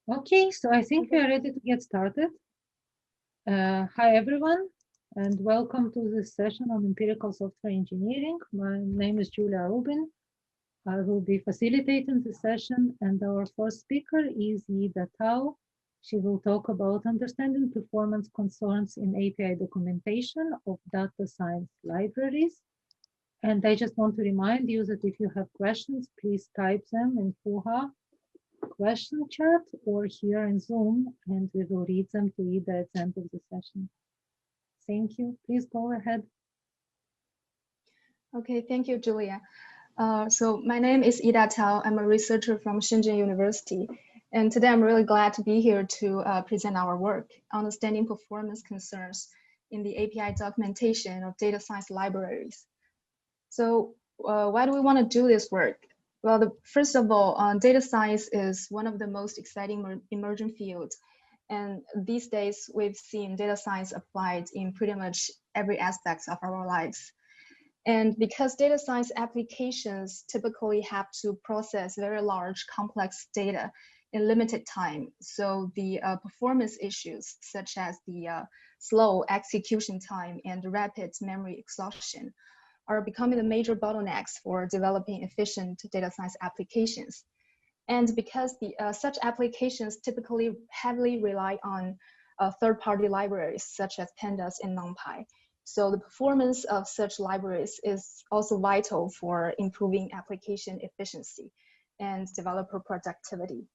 Okay, so I think we are ready to get started. Hi, everyone, and welcome to this session on empirical software engineering. My name is Julia Rubin. I will be facilitating the session, and our first speaker is Yida. She will talk about understanding performance concerns in API documentation of data science libraries. And I just want to remind you that if you have questions, please type them in Fuha question chat or here in Zoom, and we will read them to Yida at the end of the session. Thank you. Please go ahead. Okay, thank you, Julia. So my name is Yida Tao. I'm a researcher from Shenzhen University. And today I'm really glad to be here to present our work, understanding performance concerns in the API documentation of data science libraries. So why do we want to do this work? Well, first of all, data science is one of the most exciting emerging fields. And these days, we've seen data science applied in pretty much every aspect of our lives. And because data science applications typically have to process very large, complex data in limited time, so the performance issues such as the slow execution time and rapid memory exhaustion are becoming the major bottlenecks for developing efficient data science applications. And because such applications typically heavily rely on third-party libraries such as pandas and NumPy, so the performance of such libraries is also vital for improving application efficiency and developer productivity.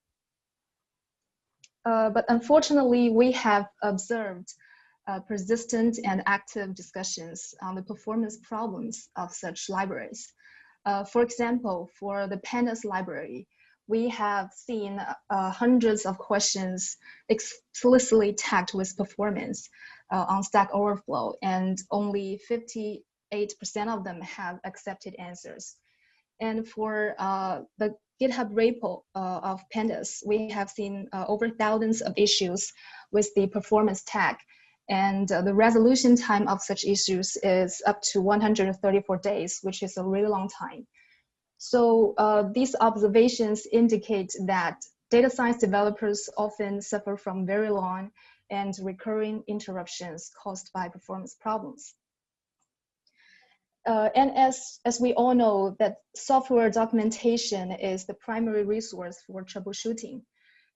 But unfortunately, we have observed persistent and active discussions on the performance problems of such libraries. For example, for the pandas library, we have seen hundreds of questions explicitly tagged with performance on Stack Overflow, and only 58% of them have accepted answers. And for the GitHub repo of pandas, we have seen over thousands of issues with the performance tag. And the resolution time of such issues is up to 134 days, which is a really long time. So these observations indicate that data science developers often suffer from very long and recurring interruptions caused by performance problems. And as we all know, that software documentation is the primary resource for troubleshooting.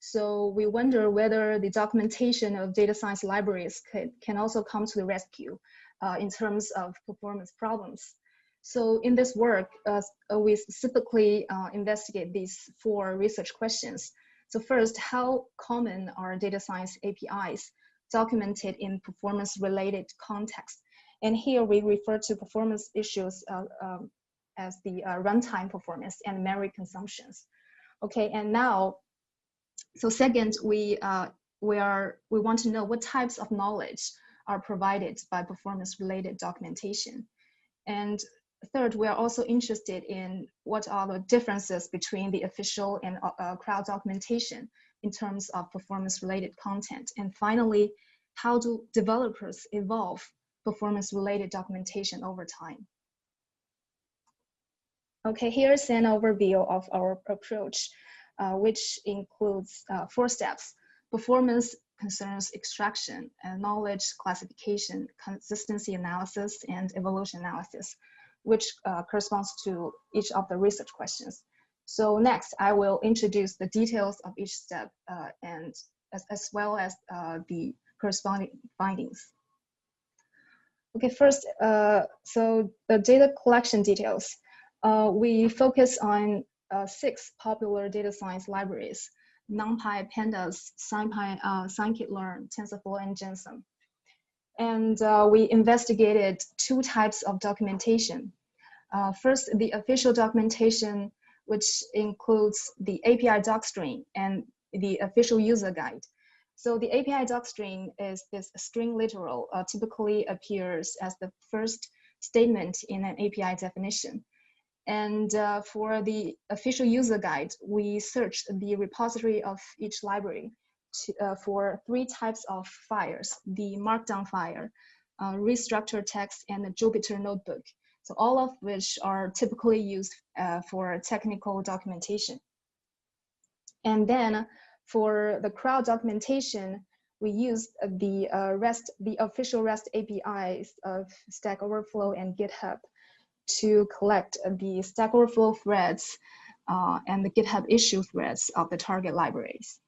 So we wonder whether the documentation of data science libraries can also come to the rescue in terms of performance problems. So in this work, we specifically investigate these 4 research questions. So first, how common are data science APIs documented in performance-related context? And here we refer to performance issues as the runtime performance and memory consumptions. Okay, and now, so second, we want to know what types of knowledge are provided by performance-related documentation. And third, we are also interested in what are the differences between the official and crowd documentation in terms of performance-related content. And finally, how do developers evolve performance-related documentation over time? Okay, here's an overview of our approach, which includes 4 steps: performance concerns extraction, knowledge classification, consistency analysis, and evolution analysis, which corresponds to each of the research questions. So next, I will introduce the details of each step and as well as the corresponding findings. Okay, first, so the data collection details. We focus on 6 popular data science libraries: NumPy, Pandas, SciPy, scikit-learn, TensorFlow, and Gensim. And we investigated 2 types of documentation. First, the official documentation, which includes the API docstring and the official user guide. So the API docstring is this string literal, typically appears as the first statement in an API definition. And for the official user guide, we searched the repository of each library for 3 types of files: the markdown file, restructured text, and the Jupyter notebook. So all of which are typically used for technical documentation. And then For the crowd documentation, we used the official REST APIs of Stack Overflow and GitHub to collect the Stack Overflow threads and the GitHub issue threads of the target libraries.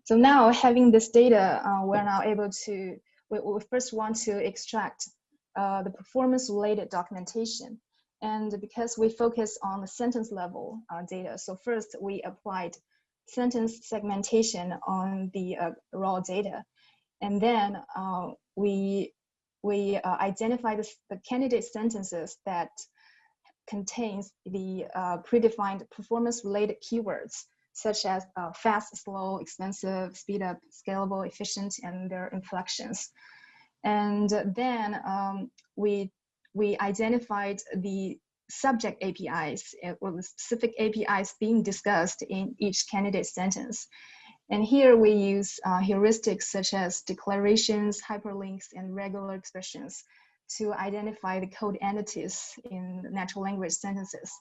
So now, having this data, we're now able to, we first want to extract the performance-related documentation. And because we focus on the sentence level data, so first we applied sentence segmentation on the raw data. And then we identify the candidate sentences that contains the predefined performance-related keywords, such as fast, slow, expensive, speed up, scalable, efficient, and their inflections. And then we identified the subject APIs or the specific APIs being discussed in each candidate sentence. And here we use heuristics such as declarations, hyperlinks, and regular expressions to identify the code entities in natural language sentences.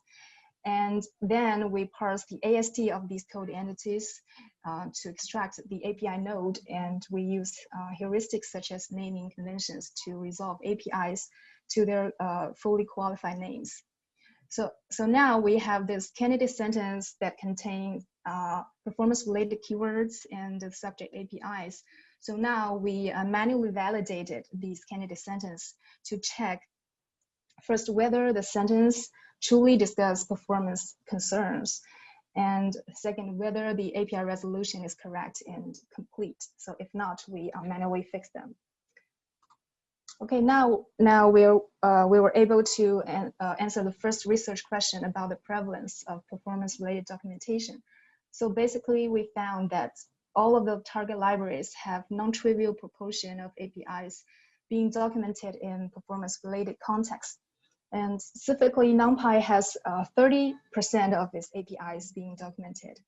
And then we parse the AST of these code entities to extract the API node, and we use heuristics such as naming conventions to resolve APIs to their fully qualified names. So now we have this candidate sentence that contains performance-related keywords and the subject APIs. So now we manually validated these candidate sentences to check first whether the sentence truly discuss performance concerns, and second, whether the API resolution is correct and complete. So if not, we manually fix them. Okay, now we were able to answer the first research question about the prevalence of performance-related documentation. So basically, we found that all of the target libraries have non-trivial proportion of APIs being documented in performance-related context. And specifically, NumPy has 30% of its APIs being documented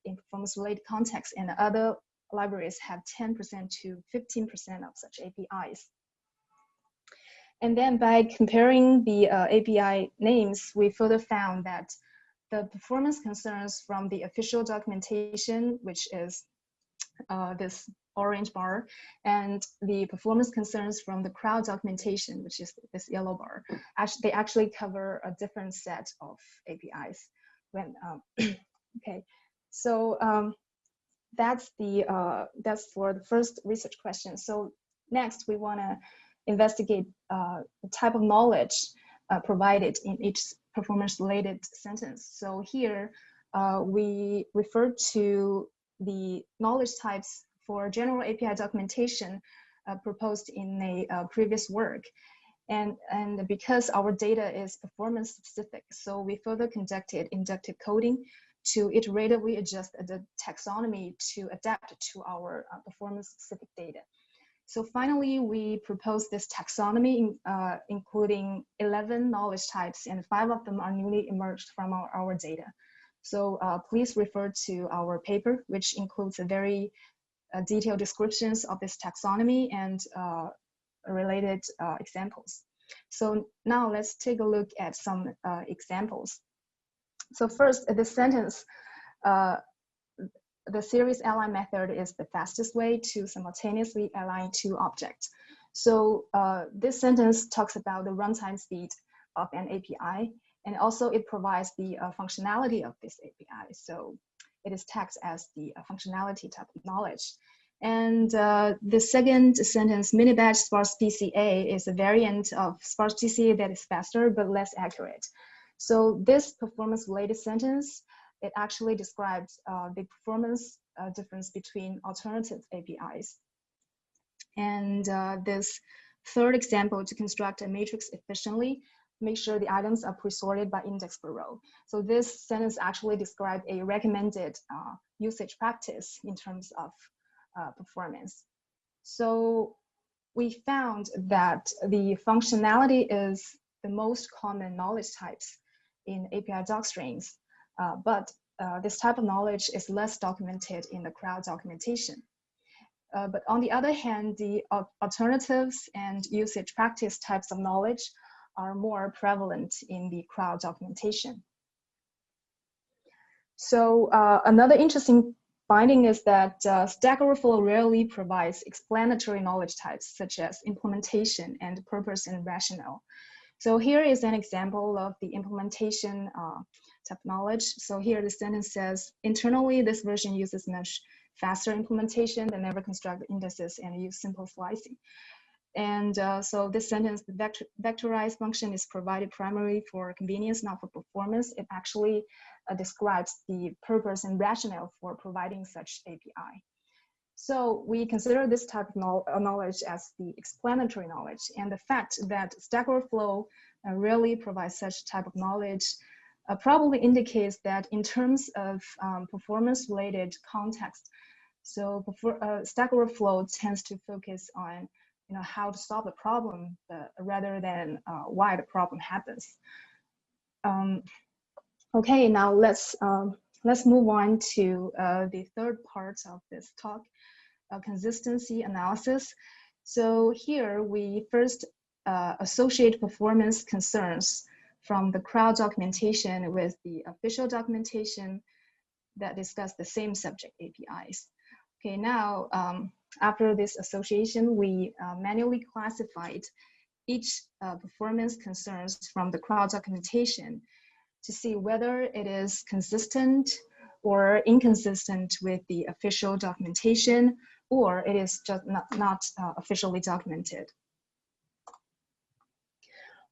in performance-related context, and other libraries have 10% to 15% of such APIs. And then by comparing the API names, we further found that the performance concerns from the official documentation, which is this orange bar, and the performance concerns from the crowd documentation, which is this yellow bar, they actually cover a different set of APIs. When okay, so that's for the first research question. So next, we want to investigate the type of knowledge provided in each performance-related sentence. So here we refer to the knowledge types for general API documentation proposed in a previous work. And because our data is performance specific, so we further conducted inductive coding to iteratively adjust the taxonomy to adapt to our performance specific data. So finally, we proposed this taxonomy, including 11 knowledge types, and 5 of them are newly emerged from our data. So please refer to our paper, which includes a very detailed descriptions of this taxonomy and related examples. So now let's take a look at some examples. So first, this sentence, the series align method is the fastest way to simultaneously align two objects. So this sentence talks about the runtime speed of an API, and also it provides the functionality of this API. So it is tagged as the functionality type of knowledge. And the second sentence, mini-batch sparse PCA, is a variant of sparse PCA that is faster but less accurate. So this performance-related sentence, it actually describes the performance difference between alternative APIs. And this third example, to construct a matrix efficiently, make sure the items are pre-sorted by index per row. So this sentence actually describes a recommended usage practice in terms of performance. So we found that the functionality is the most common knowledge types in API doc strings, but this type of knowledge is less documented in the crowd documentation. But on the other hand, the alternatives and usage practice types of knowledge are more prevalent in the crowd documentation. So another interesting finding is that Stack Overflow rarely provides explanatory knowledge types such as implementation and purpose and rationale. So here is an example of the implementation type knowledge. So here the sentence says, internally, this version uses much faster implementation than never construct indices and use simple slicing. And so this sentence, the vectorized function is provided primarily for convenience, not for performance. It actually describes the purpose and rationale for providing such API. So we consider this type of knowledge as the explanatory knowledge. And the fact that Stack Overflow rarely provides such type of knowledge probably indicates that in terms of performance-related context, so Stack Overflow tends to focus on how to solve the problem rather than why the problem happens. Okay, now let's move on to the third part of this talk, consistency analysis. So here we first associate performance concerns from the crowd documentation with the official documentation that discuss the same subject APIs. Okay, now after this association, we manually classified each performance concerns from the crowd documentation to see whether it is consistent or inconsistent with the official documentation, or it is just not officially documented.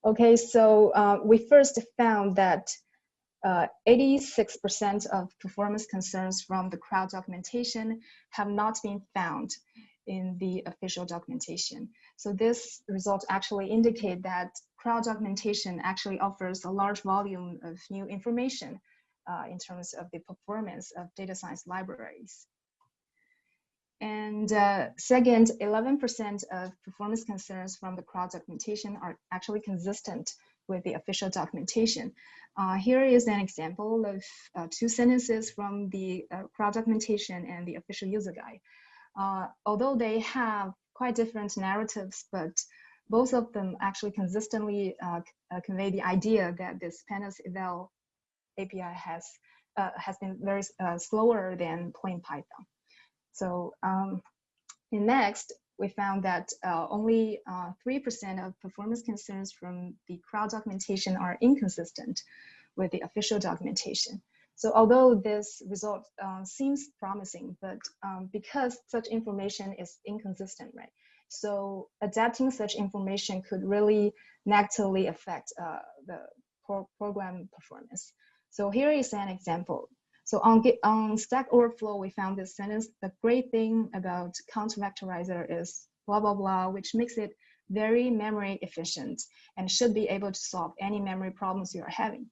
Okay, so we first found that 86% of performance concerns from the crowd documentation have not been found in the official documentation. So this result actually indicate that crowd documentation actually offers a large volume of new information in terms of the performance of data science libraries. And second, 11% of performance concerns from the crowd documentation are actually consistent with the official documentation. Here is an example of two sentences from the crowd documentation and the official user guide. Although they have quite different narratives, but both of them actually consistently convey the idea that this pandas eval API has been very slower than plain Python. So next, we found that only 3% of performance concerns from the crowd documentation are inconsistent with the official documentation. So although this result seems promising, but because such information is inconsistent, right? So adapting such information could really negatively affect the program performance. So here is an example. So on Stack Overflow, we found this sentence: the great thing about count vectorizer is blah, blah, blah, which makes it very memory efficient and should be able to solve any memory problems you are having.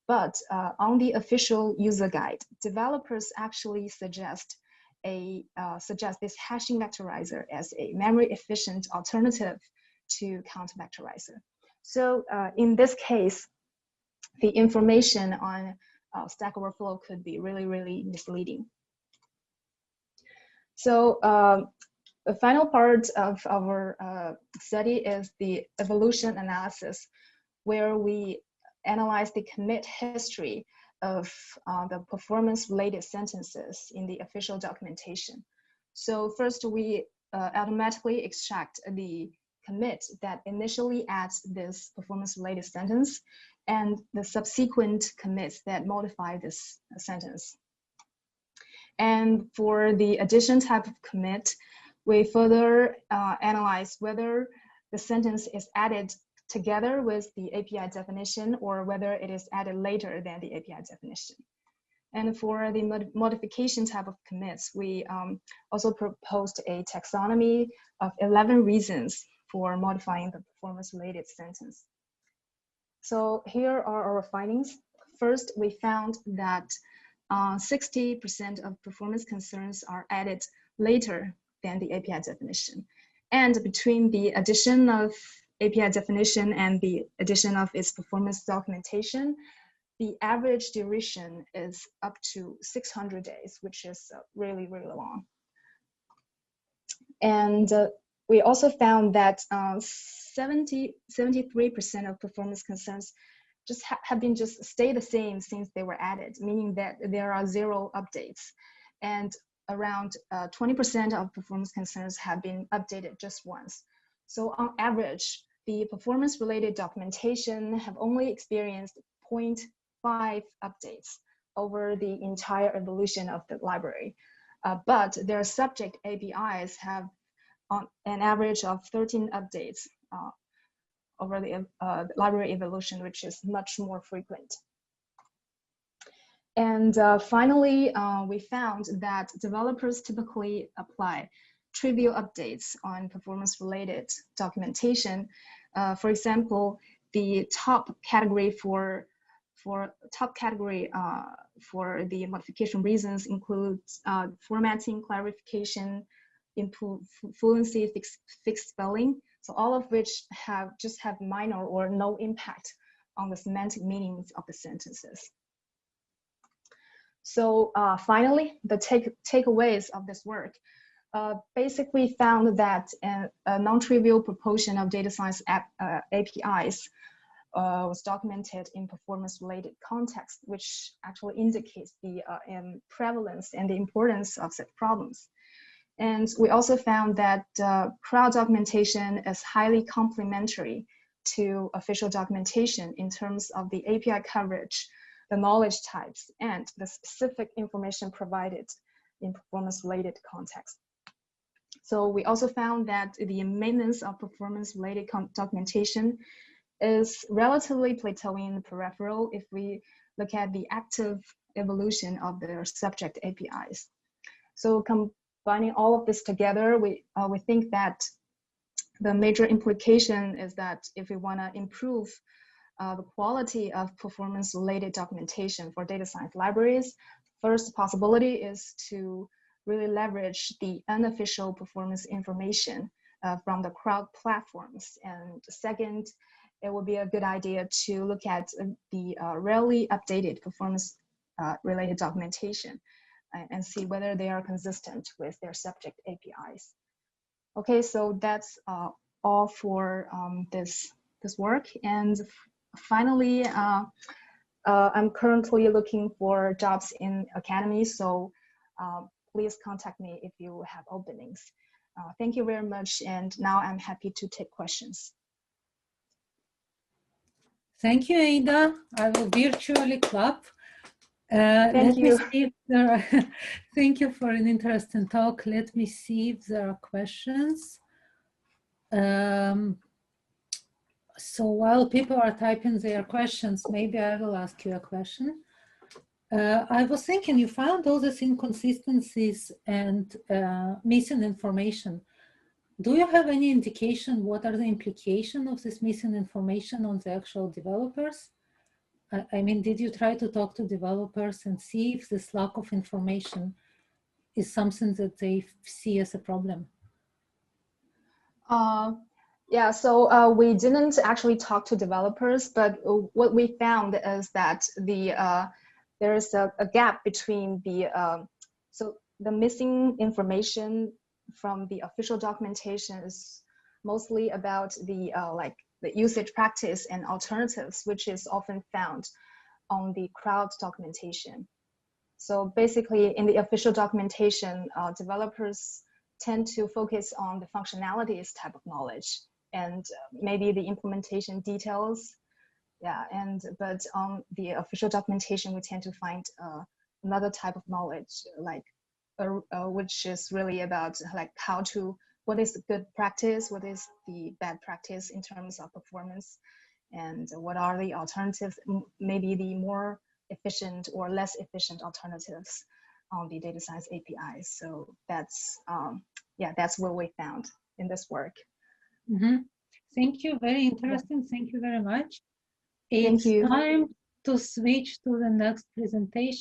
But on the official user guide, developers actually suggest this hashing vectorizer as a memory efficient alternative to count vectorizer. So in this case, the information on Stack Overflow could be really, really misleading. So the final part of our study is the evolution analysis, where we analyze the commit history of the performance-related sentences in the official documentation. So first, we automatically extract the commit that initially adds this performance-related sentence and the subsequent commits that modify this sentence. And for the addition type of commit, we further analyze whether the sentence is added together with the API definition or whether it is added later than the API definition. And for the modification type of commits, we also proposed a taxonomy of 11 reasons for modifying the performance-related sentence. So here are our findings. First, we found that 60% of performance concerns are added later than the API definition. And between the addition of API definition and the addition of its performance documentation, the average duration is up to 600 days, which is really, really long. And we also found that 73% of performance concerns have been just stay the same since they were added, meaning that there are 0 updates, and around 20% of performance concerns have been updated just once. So on average, the performance-related documentation have only experienced 0.5 updates over the entire evolution of the library. But their subject APIs have on an average of 13 updates over the library evolution, which is much more frequent. And finally, we found that developers typically apply trivial updates on performance-related documentation. For example, the top category for the modification reasons includes formatting, clarification, improve fluency, fixed spelling. So all of which have minor or no impact on the semantic meanings of the sentences. So finally, the takeaways of this work basically found that a non-trivial proportion of data science APIs was documented in performance-related context, which actually indicates the prevalence and the importance of such problems. And we also found that crowd documentation is highly complementary to official documentation in terms of the API coverage, the knowledge types, and the specific information provided in performance-related context. So we also found that the maintenance of performance-related documentation is relatively plateauing in the peripheral if we look at the active evolution of their subject APIs. So combining all of this together, we think that the major implication is that if we want to improve the quality of performance-related documentation for data science libraries, first possibility is to really leverage the unofficial performance information from the crowd platforms. And second, it would be a good idea to look at the rarely updated performance-related documentation and see whether they are consistent with their subject APIs. Okay, so that's all for this work. And finally, I'm currently looking for jobs in academy, so please contact me if you have openings. Thank you very much, and now I'm happy to take questions. Thank you, Yida. I will virtually clap. Thank you. Me see if there are thank you for an interesting talk. Let me see if there are questions. So while people are typing their questions, maybe I will ask you a question. I was thinking you found all these inconsistencies and missing information. Do you have any indication what are the implications of this missing information on the actual developers? I mean, did you try to talk to developers and see if this lack of information is something that they see as a problem? Yeah, so we didn't actually talk to developers, but what we found is that there is a gap between the missing information from the official documentation is mostly about the usage practice and alternatives, which is often found on the crowd documentation. So basically in the official documentation, developers tend to focus on the functionalities type of knowledge and maybe the implementation details. Yeah, but on the official documentation, we tend to find another type of knowledge, like which is really about like what is the good practice, what is the bad practice in terms of performance, and what are the alternatives, maybe the more efficient or less efficient alternatives on the data science APIs. So that's that's what we found in this work. Mm-hmm. Thank you. Very interesting. Thank you very much. Thank you. It's time to switch to the next presentation.